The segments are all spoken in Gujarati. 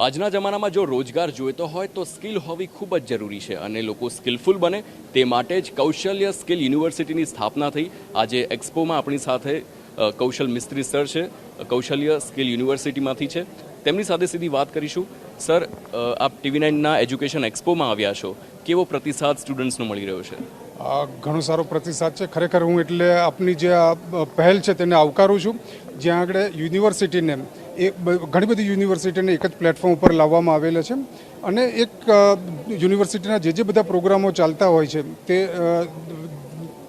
આજના જમાનામાં જો રોજગાર જોઈતો હોય તો સ્કિલ હોવી ખૂબ જ જરૂરી છે અને લોકો સ્કિલફુલ બને તે માટે જ કૌશલ્ય સ્કિલ યુનિવર્સિટીની સ્થાપના થઈ। આજે એક્સપોમાં આપણી સાથે કૌશલ મિસ્ત્રી સર છે, કૌશલ્ય સ્કિલ યુનિવર્સિટીમાંથી છે, તેમની સાથે સીધી વાત કરીશું। સર, આપ TV9ના એજ્યુકેશન એક્સપોમાં આવ્યા છો, કેવો પ્રતિસાદ સ્ટુડન્ટ્સનો મળી રહ્યો છે? ઘણો સારો પ્રતિસાદ છે। ખરેખર હું એટલે આપની જે પહેલ છે તેને આવકારું છું, જ્યાં આગળ યુનિવર્સિટીને ઘણી બધી યુનિવર્સિટીને એક જ પ્લેટફોર્મ ઉપર લાવવામાં આવેલા છે અને એક યુનિવર્સિટીના જે બધા પ્રોગ્રામો ચાલતા હોય છે તે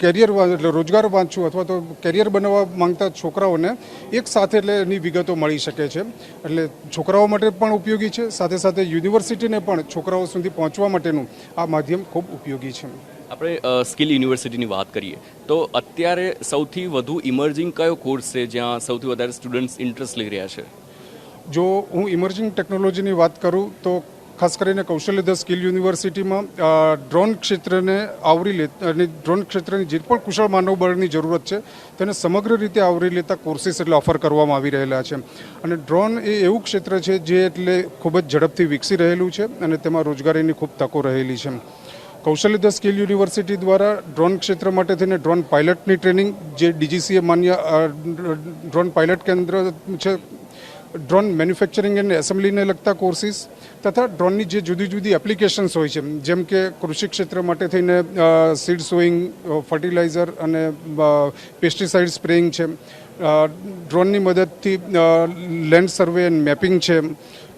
કેરિયર એટલે રોજગાર વાંચવું અથવા તો કેરિયર બનાવવા માંગતા છોકરાઓને એક સાથે એટલે એની વિગતો મળી શકે છે। એટલે છોકરાઓ માટે પણ ઉપયોગી છે, સાથે સાથે યુનિવર્સિટીને પણ છોકરાઓ સુધી પહોંચવા માટેનું આ માધ્યમ ખૂબ ઉપયોગી છે। આપણે સ્કિલ યુનિવર્સિટીની વાત કરીએ તો અત્યારે સૌથી વધુ ઇમર્જિંગ કયો કોર્સ છે જ્યાં સૌથી વધારે સ્ટુડન્ટ્સ ઇન્ટરેસ્ટ લઈ રહ્યા છે? જો હું ઇમર્જિંગ ટેકનોલોજીની વાત કરું તો ખાસ કરીને કૌશલ્ય ધ સ્કિલ યુનિવર્સિટીમાં ડ્રોન ક્ષેત્રને આવરી લે અને ડ્રોન ક્ષેત્રની જે પણ કુશળ માનવબળની જરૂરત છે તેને સમગ્ર રીતે આવરી લેતા કોર્સિસ એટલે ઓફર કરવામાં આવી રહેલા છે। અને ડ્રોન એ એવું ક્ષેત્ર છે જે એટલે ખૂબ જ ઝડપથી વિકસી રહેલું છે અને તેમાં રોજગારીની ખૂબ તકો રહેલી છે। કૌશલ્ય ધ સ્કિલ યુનિવર્સિટી દ્વારા ડ્રોન ક્ષેત્ર માટે થઈને ડ્રોન પાયલટની ટ્રેનિંગ, જે DGCA માન્ય ડ્રોન પાયલટ કેન્દ્ર છે, ડ્રોન મેન્યુફેક્ચરિંગ એન્ડ એસેમ્બલીને લગતા કોર્સિસ તથા ડ્રોનની જે જુદી જુદી એપ્લિકેશન્સ હોય છે, જેમ કે કૃષિ ક્ષેત્ર માટે થઈને સીડ સોઈંગ, ફર્ટિલાઇઝર અને પેસ્ટિસાઇડ સ્પ્રેઇંગ છે, ડ્રોનની મદદથી લેન્ડ સર્વે એન્ડ મેપિંગ છે,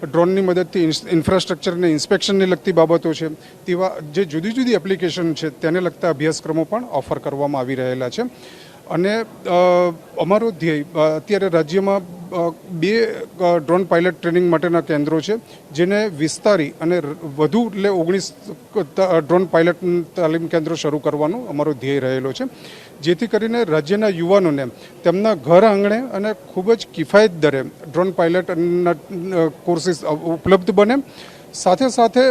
ડ્રોનની મદદથી ઇન્ફ્રાસ્ટ્રક્ચરને ઇન્સ્પેક્શનને લગતી બાબતો છે, તેવા જે જુદી જુદી એપ્લિકેશન છે તેને લગતા અભ્યાસક્રમો પણ ઓફર કરવામાં આવી રહેલા છે। અને અમારો ધ્યેય અત્યારે રાજ્યમાં 2 ડ્રોન પાયલટ ટ્રેનિંગ માટેના કેન્દ્રો છે, જેને વિસ્તારી અને વધુ એટલે 19 ડ્રોન પાયલટ તાલીમ કેન્દ્રો શરૂ કરવાનો અમારો ધ્યેય રહેલો છે, જેથી કરીને રાજ્યના યુવાનોને તેમના ઘર આંગણે અને ખૂબ જ કિફાયત દરે ડ્રોન પાયલટના કોર્સિસ ઉપલબ્ધ બને, સાથે સાથે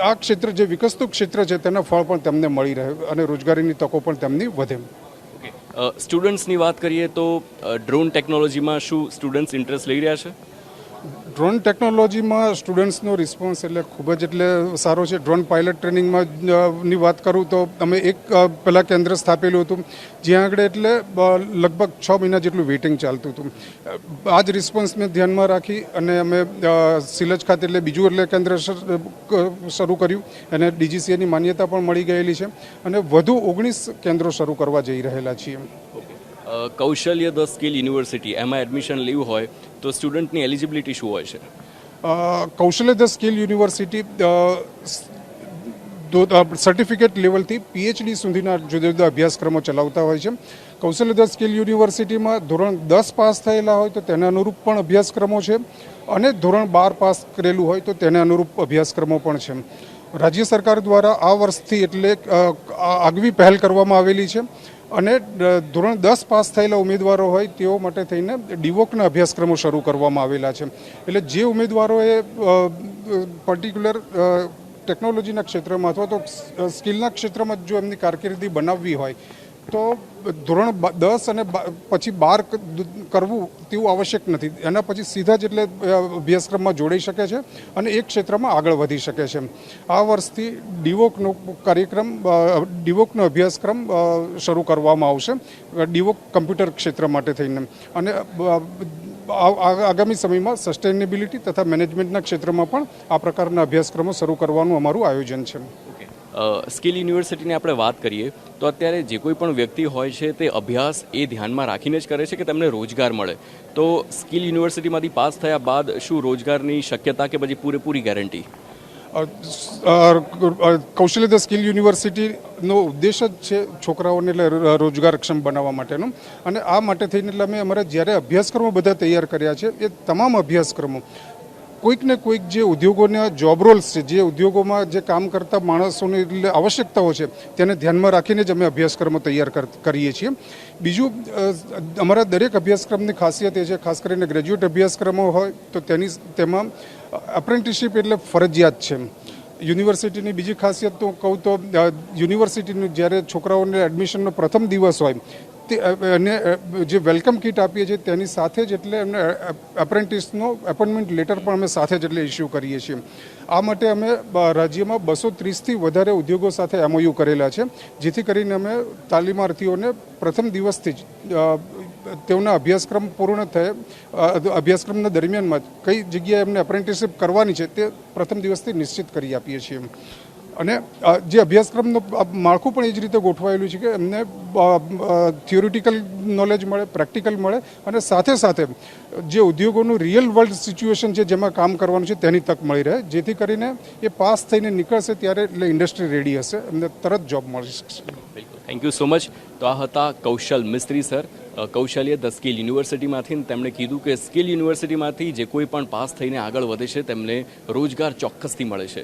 આ ક્ષેત્ર જે વિકસતું ક્ષેત્ર છે તેના ફળ પણ તેમને મળી રહે અને રોજગારીની તકો પણ તેમની વધે। સ્ટુડન્ટ્સની વાત કરીએ તો ડ્રોન ટેકનોલોજીમાં શું સ્ટુડન્ટ્સ ઇન્ટરેસ્ટ લઈ રહ્યા છે? ડ્રોન ટેકનોલોજીમાં સ્ટુડન્ટ્સનો રિસ્પોન્સ એટલે ખૂબ જ એટલે સારો છે। ડ્રોન પાયલટ ટ્રેનિંગમાં ની વાત કરું તો અમે એક પહેલાં કેન્દ્ર સ્થાપેલું હતું, જ્યાં આગળ એટલે લગભગ 6 મહિના જેટલું વેઇટિંગ ચાલતું હતું। આ જ રિસ્પોન્સને ધ્યાનમાં રાખી અને અમે સિલજ ખાતે એટલે બીજું એટલે કેન્દ્ર શરૂ કર્યું અને DGCAની માન્યતા પણ મળી ગયેલી છે અને વધુ 19 કેન્દ્રો શરૂ કરવા જઈ રહેલા છીએ। કૌશલ્ય ધ સ્કિલ યુનિવર્સિટી, એમાં એડમિશન લેવું હોય તો સ્ટુડન્ટની એલિજિબિલિટી શું હોય છે? Kaushalya the skill university certificate લેવલથી PhD સુધીના જુદા જુદા અભ્યાસક્રમો ચલાવતા હોય છે। કૌશલ્ય ધ સ્કિલ યુનિવર્સિટીમાં ધોરણ 10 પાસ થયેલા હોય તો તેને અનુરૂપ પણ અભ્યાસક્રમો છે અને ધોરણ 12 પાસ કરેલું હોય તો તેને અનુરૂપ અભ્યાસક્રમો પણ છે। રાજ્ય સરકાર દ્વારા આ વર્ષથી એટલે આગવી પહેલ કરવામાં આવેલી છે અને ધોરણ 10 પાસ થયેલા ઉમેદવારો હોય તેઓ માટે થઈને ડીવોકના અભ્યાસક્રમો શરૂ કરવામાં આવેલા છે। એટલે જે ઉમેદવારોએ પર્ટિક્યુલર ટેકનોલોજીના ક્ષેત્રમાં અથવા તો સ્કિલના ક્ષેત્રમાં જો એમની કારકિર્દી બનાવવી હોય તો ધોરણ 10 અને પછી 12 કરવું તેવું આવશ્યક નથી, એના પછી સીધા જ એટલે અભ્યાસક્રમમાં જોડાઈ શકે છે અને એક ક્ષેત્રમાં આગળ વધી શકે છે। આ વર્ષથી ડીવોકનો અભ્યાસક્રમ શરૂ કરવામાં આવશે, ડીવોક કમ્પ્યુટર ક્ષેત્ર માટે થઈને, અને આગામી સમયમાં સસ્ટેનેબિલિટી તથા મેનેજમેન્ટના ક્ષેત્રમાં પણ આ પ્રકારના અભ્યાસક્રમો શરૂ કરવાનું અમારું આયોજન છે। સ્કિલ યુનિવર્સિટીની આપણે વાત કરીએ તો અત્યારે જે કોઈ પણ વ્યક્તિ હોય છે તે અભ્યાસ એ ધ્યાનમાં રાખીને જ કરે છે કે તેમને રોજગાર મળે, તો સ્કિલ યુનિવર્સિટીમાંથી પાસ થયા બાદ શું રોજગારની શક્યતા કે પછી પૂરેપૂરી ગેરંટી? કૌશલ્ય ધ સ્કિલ યુનિવર્સિટીનો ઉદ્દેશ જ છે છોકરાઓને એટલે રોજગારક્ષમ બનાવવા માટેનો, અને આ માટે થઈને એટલે અમે અમારા જ્યારે અભ્યાસક્રમો બધા તૈયાર કર્યા છે એ તમામ અભ્યાસક્રમો કોઈક ને કોઈક જે ઉદ્યોગોના જોબ રોલ્સ છે, જે ઉદ્યોગોમાં જે કામ કરતા માણસોની આવશ્યકતાઓ છે તેને ધ્યાનમાં રાખીને જ અમે અભ્યાસક્રમો તૈયાર કરીએ છીએ। બીજું, અમારા દરેક અભ્યાસક્રમની ખાસિયત એ છે, ખાસ કરીને ગ્રેજ્યુએટ અભ્યાસક્રમો હોય તો તેમાં એપ્રેન્ટિસશીપ એટલે ફરજિયાત છે। યુનિવર્સિટીની બીજી ખાસિયત તો કહું તો યુનિવર્સિટીનું જ્યારે છોકરાઓને એડમિશનનો પ્રથમ દિવસ હોય અને જે વેલકમ કીટ આપીએ છીએ તેની સાથે જ એટલે એમને એપ્રેન્ટિસનો એપોઇન્ટમેન્ટ લેટર પણ અમે સાથે જ એટલે ઇસ્યુ કરીએ છીએ. આ માટે અમે રાજ્યમાં 230થી વધારે ઉદ્યોગો સાથે MOU કરેલા છે, જેથી કરીને અમે તાલીમાર્થીઓને પ્રથમ દિવસથી જ તેઓના અભ્યાસક્રમ પૂર્ણ થયે અભ્યાસક્રમના દરમિયાનમાં કઈ જગ્યાએ એમને એપ્રેન્ટિસશીપ કરવાની છે તે પ્રથમ દિવસથી નિશ્ચિત કરી આપીએ છીએ. અને જે અભ્યાસક્રમનું માળખું પણ એ જ રીતે ગોઠવાયેલું છે કે એમને થિયોરિટિકલ નોલેજ મળે, પ્રેક્ટિકલ મળે અને સાથે સાથે જે ઉદ્યોગોનું રિયલ વર્લ્ડ સિચ્યુએશન છે જેમાં કામ કરવાનું છે તેની તક મળી રહે, જેથી કરીને એ પાસ થઈને નીકળશે ત્યારે એટલે ઇન્ડસ્ટ્રી રેડી હશે, એમને તરત જોબ મળી શકશે. બિલકુલ, થેન્ક યુ સો મચ. તો આ હતા કૌશલ મિસ્ત્રી સર, કૌશલ્ય ધ સ્કિલ યુનિવર્સિટીમાંથી. તેમણે કીધું કે સ્કિલ યુનિવર્સિટીમાંથી જે કોઈ પણ પાસ થઈને આગળ વધે છે તેમને રોજગાર ચોક્કસથી મળે છે.